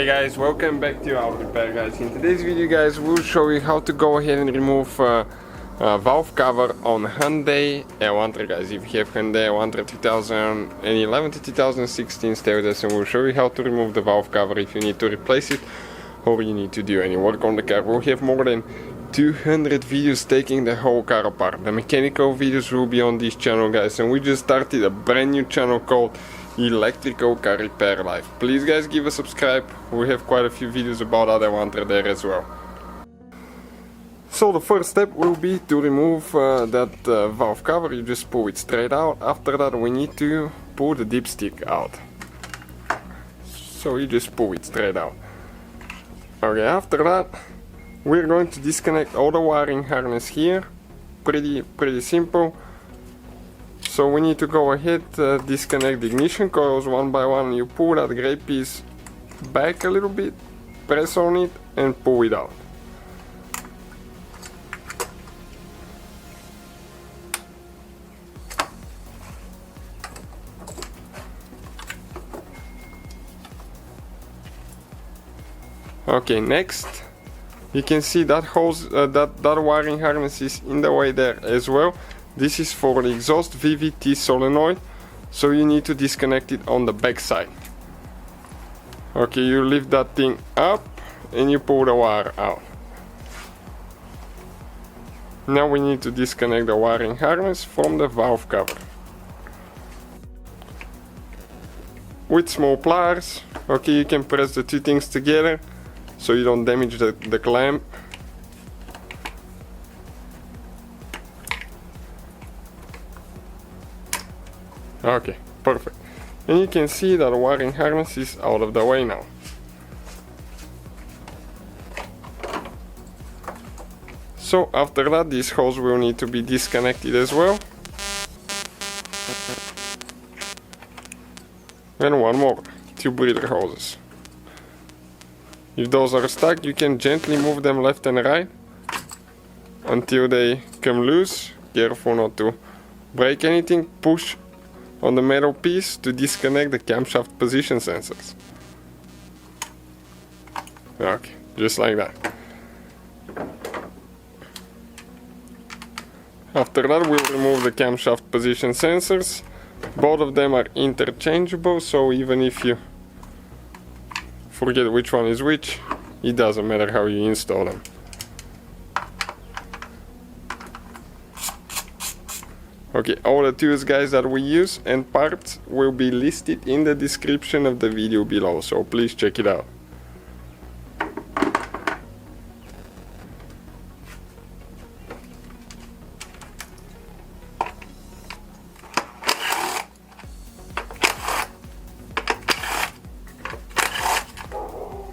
Hey guys, welcome back to our repair guys. In today's video guys, we'll show you how to go ahead and remove valve cover on Hyundai Elantra guys. If you have Hyundai Elantra 2011 to 2016, stay with us and we'll show you how to remove the valve cover if you need to replace it or you need to do any work on the car. We'll have more than 200 videos taking the whole car apart. The mechanical videos will be on this channel guys, and we just started a brand new channel called Electrical Car Repair Life. Please guys, give a subscribe. We have quite a few videos about other Elantra there as well. So the first step will be to remove that valve cover. You just pull it straight out. After that we need to pull the dipstick out. So you just pull it straight out. Okay, after that we're going to disconnect all the wiring harness here. Pretty simple. So we need to go ahead, disconnect the ignition coils one by one. You pull that gray piece back a little bit, press on it and pull it out. Okay, next you can see that hose, that wiring harness is in the way there as well. This is for the exhaust VVT solenoid, so you need to disconnect it on the back side. Okay, you lift that thing up and you pull the wire out. Now we need to disconnect the wiring harness from the valve cover. With small pliers, okay, you can press the two things together so you don't damage the clamp. Okay, perfect. And you can see that the wiring harness is out of the way now. So after that, this hose will need to be disconnected as well. And one more, two breather hoses. If those are stuck, you can gently move them left and right until they come loose. Careful not to break anything. Push on the metal piece to disconnect the camshaft position sensors. Okay, just like that. After that we'll remove the camshaft position sensors. Both of them are interchangeable, so even if you forget which one is which, it doesn't matter how you install them. Okay, all the tools guys that we use and parts will be listed in the description of the video below, so please check it out.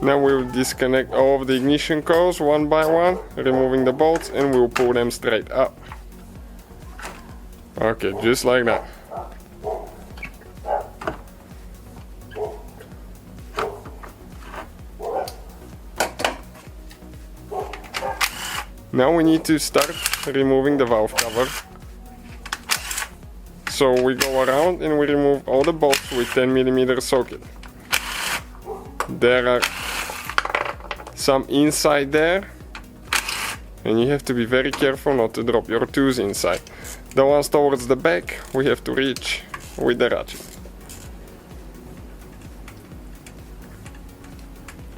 Now we'll disconnect all of the ignition coils one by one, removing the bolts, and we'll pull them straight up. Okay, just like that. Now we need to start removing the valve cover. So we go around and we remove all the bolts with 10mm socket. There are some inside there, and you have to be very careful not to drop your tools inside. The ones towards the back we have to reach with the ratchet.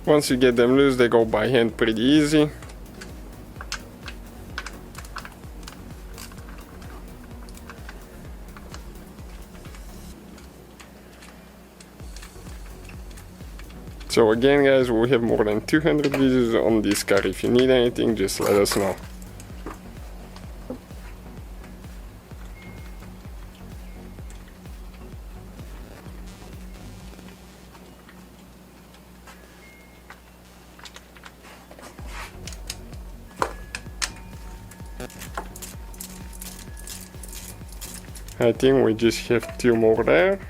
Once you get them loose, they go by hand pretty easy. So again guys, we have more than 200 videos on this car. If you need anything, just let us know. I think we just have two more there.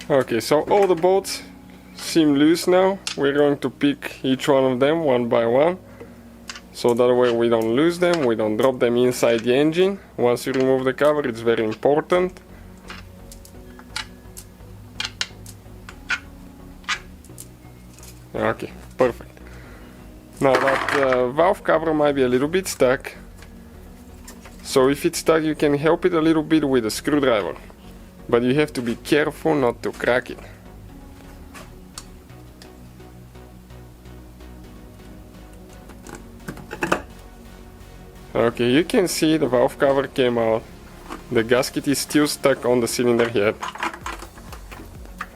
Okay, so all the bolts seem loose now. We're going to pick each one of them one by one, so that way we don't lose them, we don't drop them inside the engine. Once you remove the cover, it's very important. Okay, perfect. Now that valve cover might be a little bit stuck, so if it's stuck you can help it a little bit with a screwdriver, but you have to be careful not to crack it. Okay, you can see the valve cover came out. The gasket is still stuck on the cylinder head.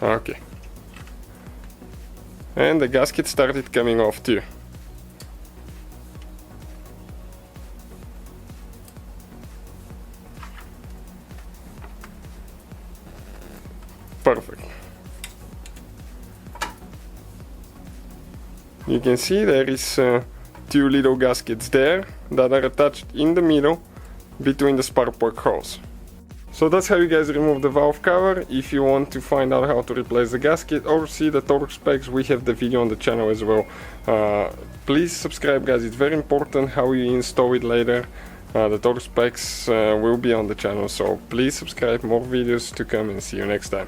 Okay. And the gasket started coming off too. Perfect. You can see there is two little gaskets there that are attached in the middle between the spark plug holes. So that's how you guys remove the valve cover. If you want to find out how to replace the gasket or see the torque specs, we have the video on the channel as well. Please subscribe, guys, it's very important how you install it later. The torque specs will be on the channel, so please subscribe, more videos to come, and see you next time.